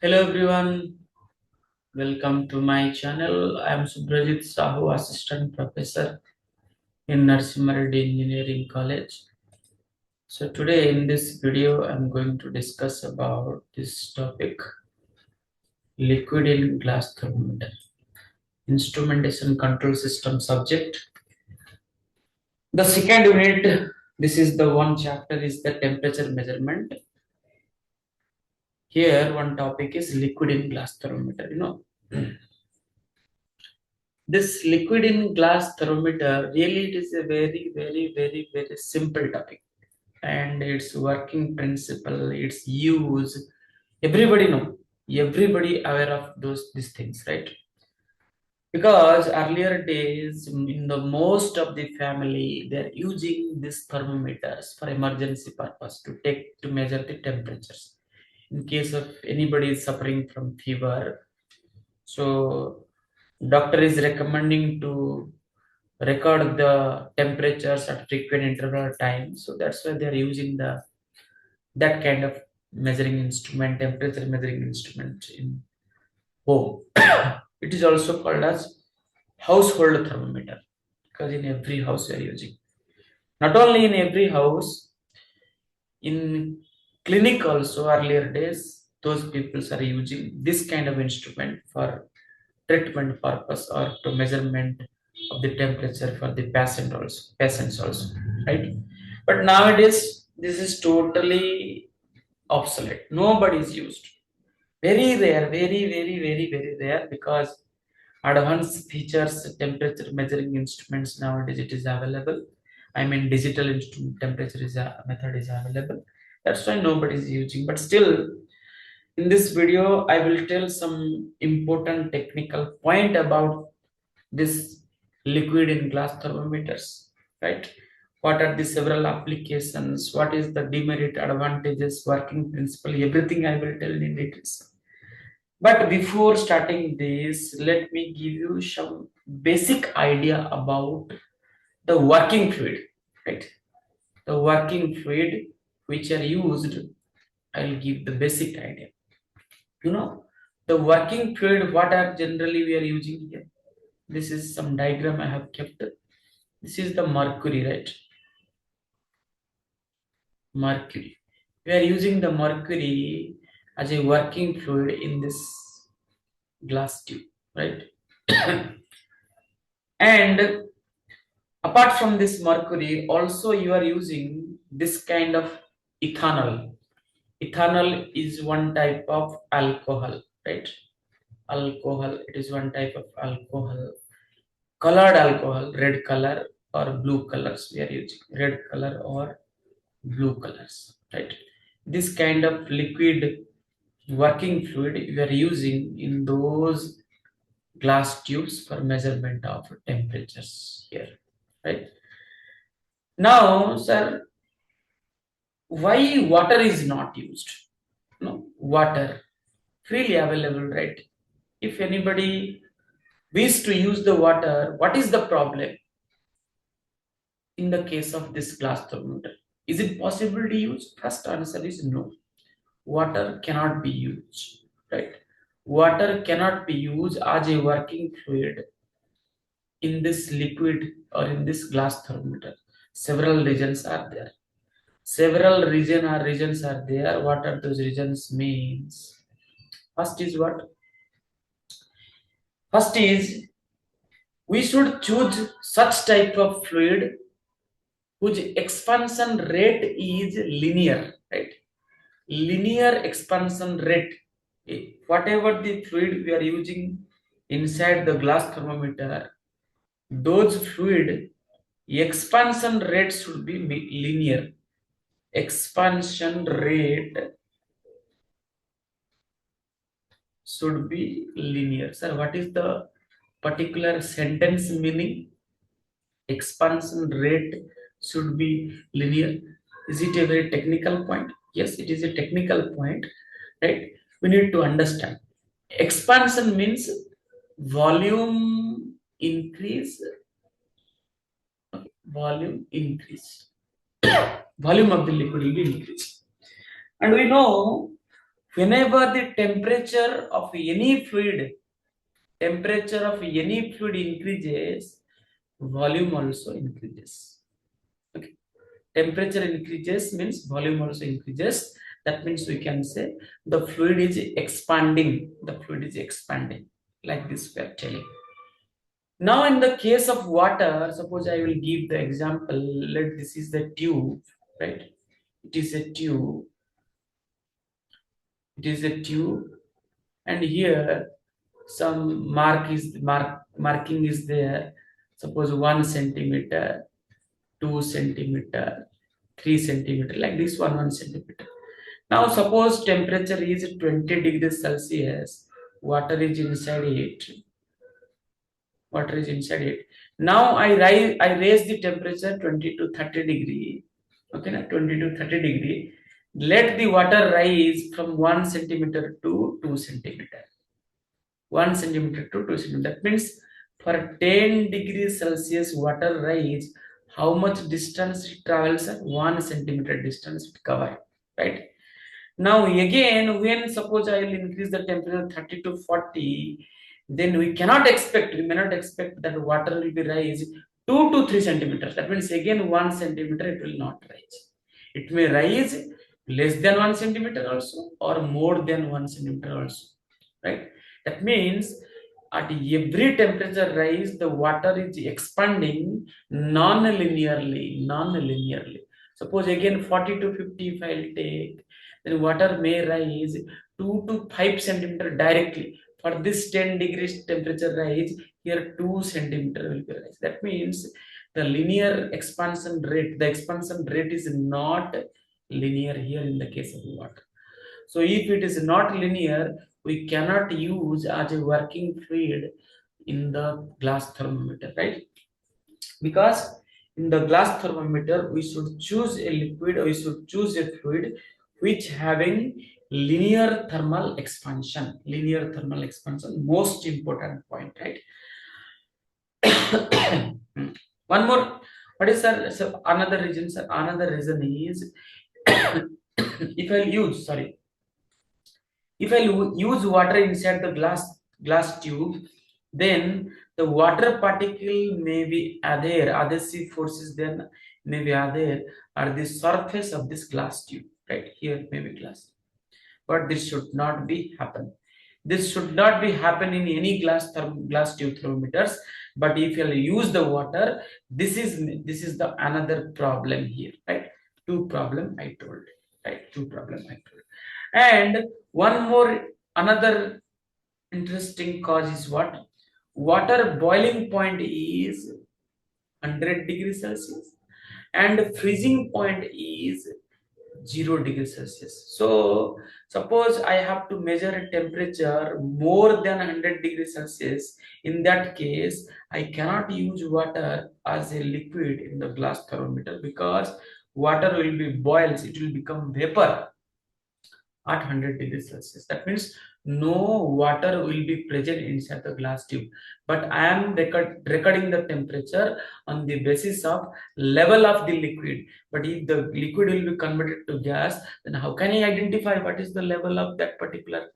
Hello everyone, welcome to my channel. I am Subhrajit Sahu, Assistant Professor in Narasimha Reddy Engineering College. So today in this video, I'm going to discuss about this topic, liquid in glass thermometer, instrumentation control system subject. The second unit, this is the one chapter is the temperature measurement. Here one topic is liquid in glass thermometer, This liquid in glass thermometer really it is a very simple topic, and its working principle, its use, everybody know, everybody aware of these things, right? Because earlier days in the most of the family they're using these thermometers for emergency purpose to measure the temperatures in case of anybody is suffering from fever. So doctor is recommending to record the temperatures at frequent interval time. So that's why they are using that kind of measuring instrument, temperature measuring instrument in home. It is also called as household thermometer because in every house we are using. Not only in every house, in clinic also earlier days, those people are using this kind of instrument for treatment purpose or to measurement of the temperature for the patients also, right? But nowadays this is totally obsolete. Nobody is used. Very rare, very rare because advanced features temperature measuring instruments nowadays it is available. I mean digital instrument temperature is a method is available. That's why nobody is using. But still, in this video, I will tell some important technical point about this liquid in glass thermometers, right? What are the several applications? What is the demerit, advantages, working principle? Everything I will tell in details. But before starting this, let me give you some basic idea about the working fluid, right? The working fluid which are used, I'll give the basic idea. The working fluid, what are generally we are using here? This is some diagram I have kept. This is the mercury, right? Mercury. We are using the mercury as a working fluid in this glass tube, right? And apart from this mercury, also you are using this kind of ethanol. Ethanol is one type of alcohol, right? Alcohol, it is one type of alcohol. Colored alcohol, red color or blue colors we are using, red color or blue colors, right? This kind of liquid working fluid we are using in those glass tubes for measurement of temperatures here, right? Now, sir, why water is not used? No, water freely available, right? If anybody wish to use the water, what is the problem in the case of this glass thermometer? Is it possible to use? First answer is no. Water cannot be used, right? Water cannot be used as a working fluid in this liquid or in this glass thermometer. Several reasons are there. Several regions are there. What are those regions means? First is what? First is we should choose such type of fluid whose expansion rate is linear, right? Linear expansion rate. Whatever the fluid we are using inside the glass thermometer, those fluid expansion rate should be linear. Expansion rate should be linear. Sir, what is the particular sentence meaning? Expansion rate should be linear. Is it a very technical point? Yes, it is a technical point, right? We need to understand. Expansion means volume increase, volume increase. Volume of the liquid will be increased. And we know Whenever the temperature of any fluid increases, volume also increases. Okay. Temperature increases means volume also increases. That means we can say the fluid is expanding. The fluid is expanding. Like this we are telling. Now in the case of water, suppose I will give the example. Let this is the tube, right? It is a tube. It is a tube, and here some marking is there. Suppose 1 centimeter, 2 centimeter, 3 centimeter, like this 1 centimeter. Now suppose temperature is 20 degrees Celsius, water is inside it. Water is inside it. Now I raise the temperature 20 to 30 degree. Okay, na 20 to 30 degree. Let the water rise from 1 centimeter to 2 centimeter. 1 centimeter to 2 centimeter. That means for 10 degrees Celsius water rise, how much distance it travels? 1 centimeter distance it cover, right? Now again, when suppose I will increase the temperature 30 to 40, then we may not expect that water will be rise 2 to 3 centimeters. That means again 1 centimeter it will not rise. It may rise less than 1 centimeter also or more than 1 centimeter also, right? That means at every temperature rise, the water is expanding non-linearly. Suppose again 40 to 50 if I will take, then water may rise 2 to 5 centimeter directly. For this 10 degrees temperature rise, here 2 centimeter will be rise. That means the expansion rate is not linear here in the case of water. So if it is not linear, we cannot use as a working fluid in the glass thermometer, right? Because in the glass thermometer, we should choose a liquid, we should choose a fluid which having linear thermal expansion. Linear thermal expansion, most important point, right? One more. What is sir? So another reason, sir. Another reason is if I use, sorry, if I use water inside the glass tube, then the water particle may be there, adhesive forces then may be there at the surface of this glass tube, right? Here may be glass. But this should not be happen. This should not be happen in any glass tube thermometers. But if you use the water, this is the another problem here, right? Two problem I told, right? Two problem I told. And one more, another interesting cause is what? Water boiling point is 100 degrees Celsius and freezing point is 0 degrees Celsius. So suppose I have to measure a temperature more than 100 degrees Celsius. In that case, I cannot use water as a liquid in the glass thermometer because water will be boiled, it will become vapor at 100 degrees Celsius. That means no water will be present inside the glass tube. But I am recording the temperature on the basis of level of the liquid. But if the liquid will be converted to gas, then how can I identify what is the level of that particular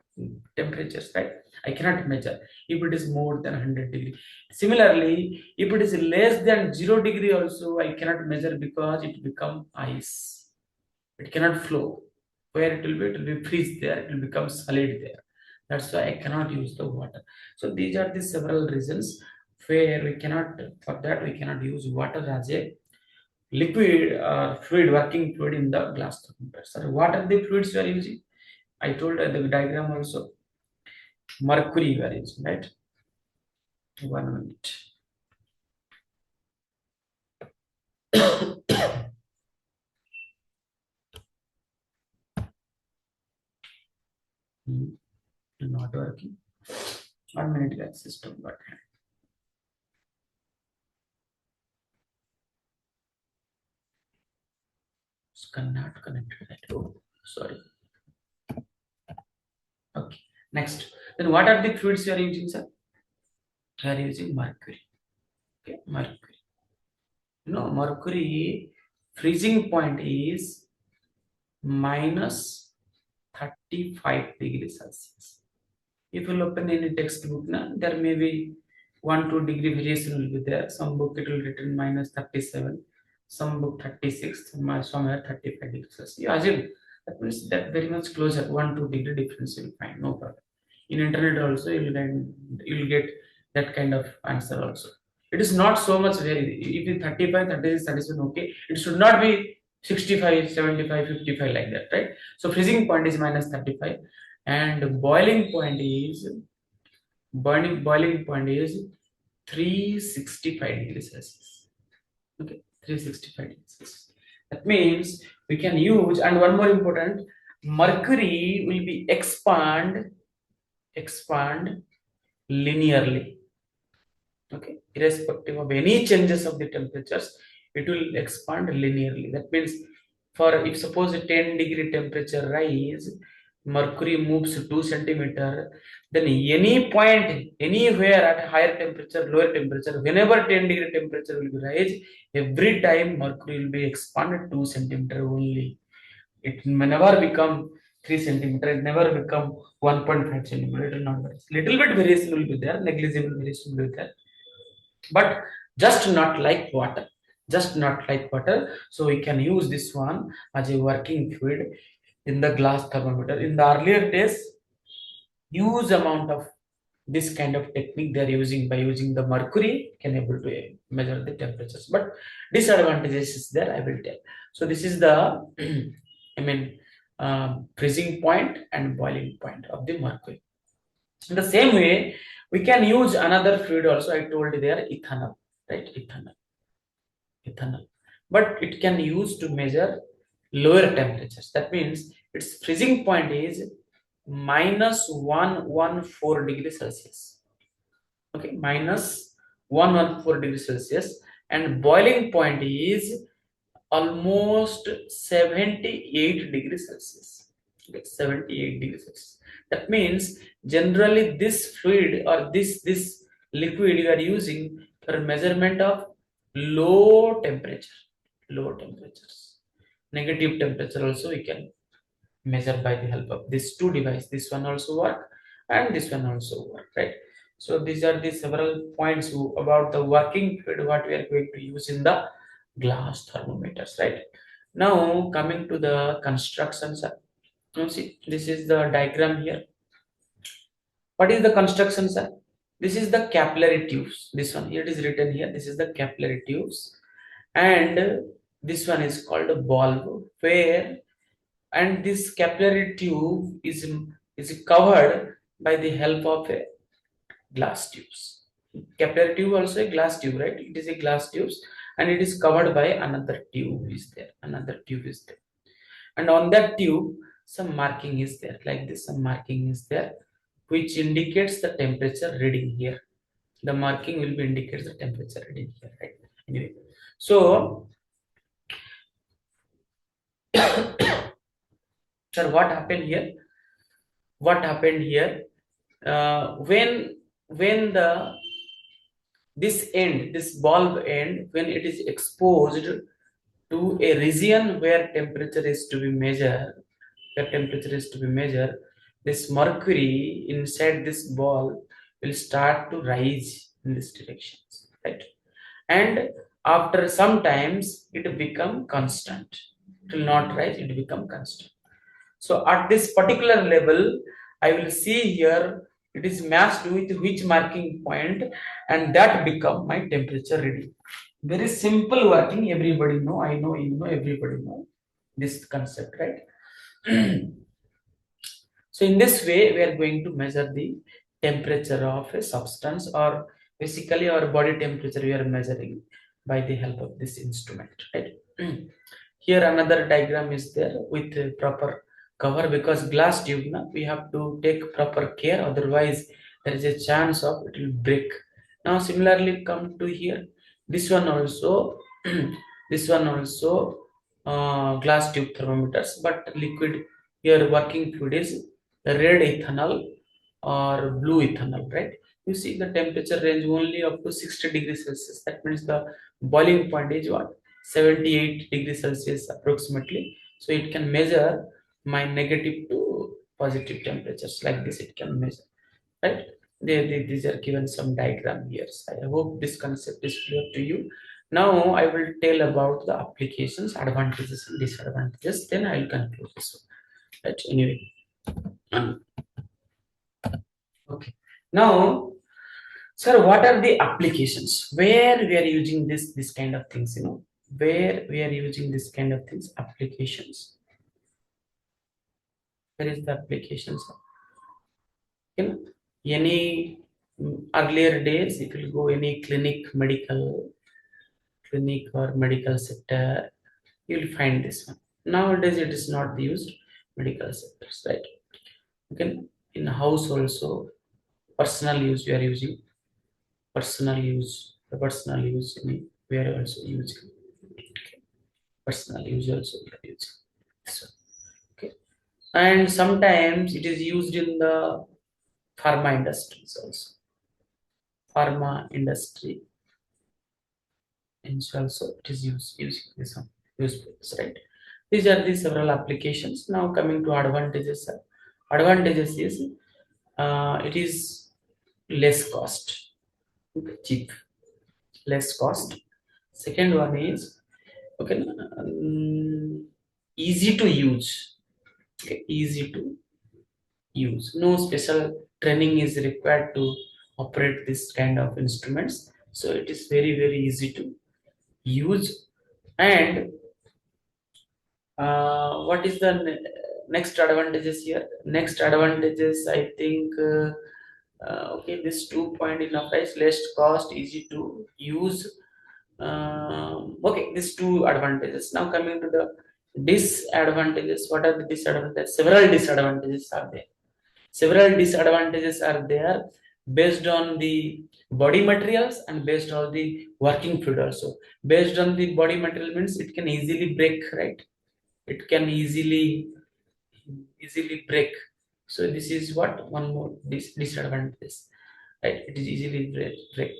temperature, right? I cannot measure if it is more than 100 degree. Similarly, if it is less than 0 degree also, I cannot measure because it become ice. It cannot flow. Where it will be freeze there, it will become solid there. That's why I cannot use the water. So these are the several reasons where we cannot, for that we cannot use water as a liquid or fluid, working fluid in the glass thermometer. So what are the fluids we are using? I told the diagram also. Mercury we are using, right? 1 minute. Not working. 1 minute gas system got not connected. Right? Oh, sorry. Okay. Next. Then what are the fluids you are using, sir? We are using mercury. Okay, mercury. Mercury freezing point is minus 35 degrees Celsius. If you open any textbook, there may be 1-2 degree variation will be there. Some book it will written -37, some book 36, somewhere 35 degrees Celsius. You assume that means that very much closer, 1-2 degree difference you will find, no problem. In internet also you will get that kind of answer also. It is not so much very. If it 35, 36, 37, okay. It should not be 65, 75, 55 like that, right? So freezing point is -35 and boiling point is 365 degrees Celsius. Okay, 365 degrees Celsius. That means we can use, and one more important, mercury will be expand linearly. Okay, irrespective of any changes of the temperatures, it will expand linearly. That means for if suppose a 10-degree temperature rise, mercury moves 2 centimeter, then any point anywhere at higher temperature, lower temperature, whenever 10-degree temperature will be rise, every time mercury will be expanded 2 centimeter only. It may never become 3 centimeter, it never become 1.5 centimeter. It will not vary. Little bit variation will be there, negligible variation will be there, but just not like water, so we can use this one as a working fluid in the glass thermometer. In the earlier days, huge amount of this kind of technique they are using. By using the mercury can able to measure the temperatures, but disadvantages is there, I will tell. So this is the I mean freezing point and boiling point of the mercury. In the same way, we can use another fluid also. I told you there, ethanol, right? Ethanol. But it can use to measure lower temperatures. That means its freezing point is -114 degrees Celsius. Okay, -114 degrees Celsius, and boiling point is almost 78 degrees Celsius. Okay, 78 degrees Celsius. That means generally this fluid or this liquid you are using for measurement of low temperatures, negative temperature also we can measure by the help of these two devices. This one also work and this one also work, right? So these are the several points about the working fluid what we are going to use in the glass thermometers, right? Now coming to the construction, sir. Now see, this is the diagram here. What is the construction, sir? This is the capillary tubes. This one here, it is written here. This is the capillary tubes, and this one is called a bulb. Where and this capillary tube is covered by the help of a glass tubes. Capillary tube also a glass tube, right? It is a glass tubes, and it is covered by another tube is there. Another tube is there, and on that tube some marking is there like this. Some marking is there which indicates the temperature reading here. The marking will be indicates the temperature reading here, right? Anyway, so sir, what happened here? What happened here? When the this bulb end, when it is exposed to a region where temperature is to be measured, this mercury inside this ball will start to rise in this direction, right? And after some times it become constant. It will not rise, it become constant. So at this particular level, I will see here it is matched with which marking point, and that become my temperature reading. Very simple working, everybody know, I know, you know, everybody know this concept, right? So in this way, we are going to measure the temperature of a substance, or basically our body temperature we are measuring by the help of this instrument, right? Here another diagram is there with a proper cover, because glass tube we have to take proper care, otherwise there is a chance of it will break. Now similarly come to here, this one also this one also glass tube thermometers, but liquid here working fluid is red ethanol or blue ethanol, right? You see the temperature range only up to 60 degrees Celsius. That means the boiling point is what, 78 degrees Celsius approximately. So it can measure my negative to positive temperatures. Like this it can measure, right? These are given some diagram here. So I hope this concept is clear to you. Now I will tell about the applications, advantages and disadvantages, then I will conclude this one, right? Anyway, um, okay. Now, sir, what are the applications where we are using this kind of things? Where we are using this kind of things, applications. Where is the applications? In any earlier days, if you go any clinic or medical sector, you will find this one. Nowadays, it is not used medical sectors, right? Okay, in house also, personal use we are using the personal use we are also using personal use also we are using this one. Okay, and sometimes it is used in the pharma industries also. Pharma industry and also it is using this one useful, right? These are the several applications. Now coming to advantages. Advantages is it is less cost, cheap, less cost. Second one is okay, easy to use. Okay, easy to use. No special training is required to operate this kind of instruments. So it is very easy to use. And what is the next advantages here? Next advantages, I think. Okay, this 2 point enough, right? Less cost, easy to use. Okay, these two advantages. Now coming to the disadvantages. What are the disadvantages? Several disadvantages are there. Several disadvantages are there based on the body materials and based on the working fluid also. Based on the body material means it can easily break, right? It can easily break. So this is what one more disadvantage, right? It is easily break.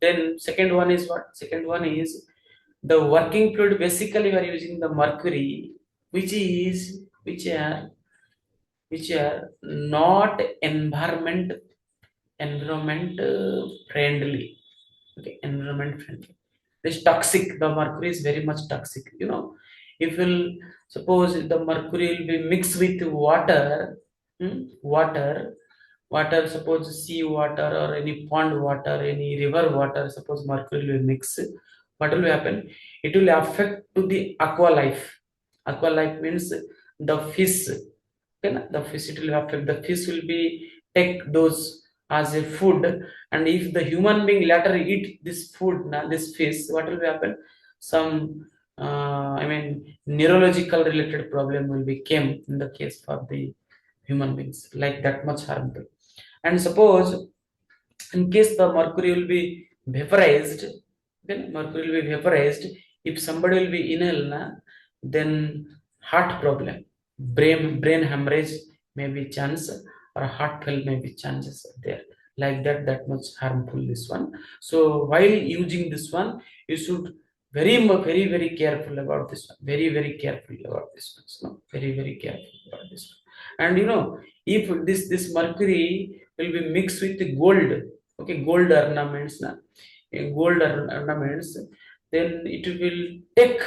Then second one is what? Second one is the working fluid. Basically, we are using the mercury, which are not environment friendly. Okay, environment friendly. This toxic. The mercury is very much toxic. If we'll suppose the mercury will be mixed with water, water, suppose sea water or any pond water, any river water, suppose mercury will mix, what will happen? It will affect to the aqua life. Aqua life means the fish. Okay, the fish, it will affect. The fish will be take those as a food, and if the human being later eat this food, this fish, what will happen? Some I mean neurological related problem will become in the case for the human beings, like that much harmful. And suppose in case the mercury will be vaporized, then mercury will be vaporized. If somebody will be inhale, then heart problem, brain hemorrhage may be chance, or heart fail may be chances there. Like that much harmful this one. So while using this one, you should very careful about this one. Very careful about this one. So, very careful about this one. And if this mercury will be mixed with the gold, okay, gold ornaments, ornaments, then it will take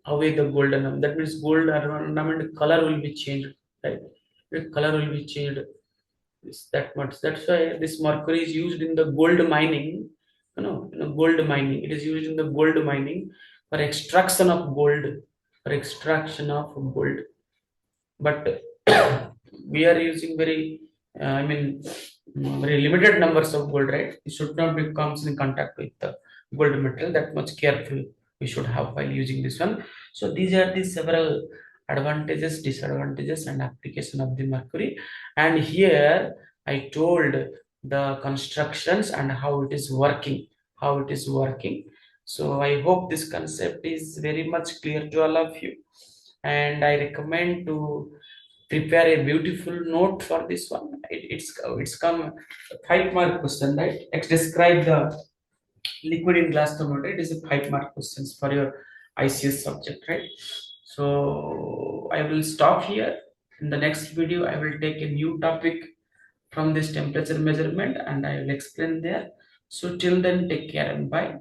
away the gold ornament. That means gold ornament color will be changed, right? The color will be changed. That much. That's why this mercury is used in the gold mining. Gold mining, it is used in the gold mining for extraction of gold, but we are using very limited numbers of gold, right? It should not be comes in contact with the gold metal. That much careful we should have while using this one. So these are the several advantages, disadvantages, and application of the mercury. And here I told the constructions and how it is working. So I hope this concept is very much clear to all of you, and I recommend to prepare a beautiful note for this one. It's come 5 mark question, right? Describe the liquid in glass thermometer. It is a 5 mark questions for your ICS subject, right? So I will stop here. In the next video, I will take a new topic from this temperature measurement and I will explain there. So till then, take care and bye.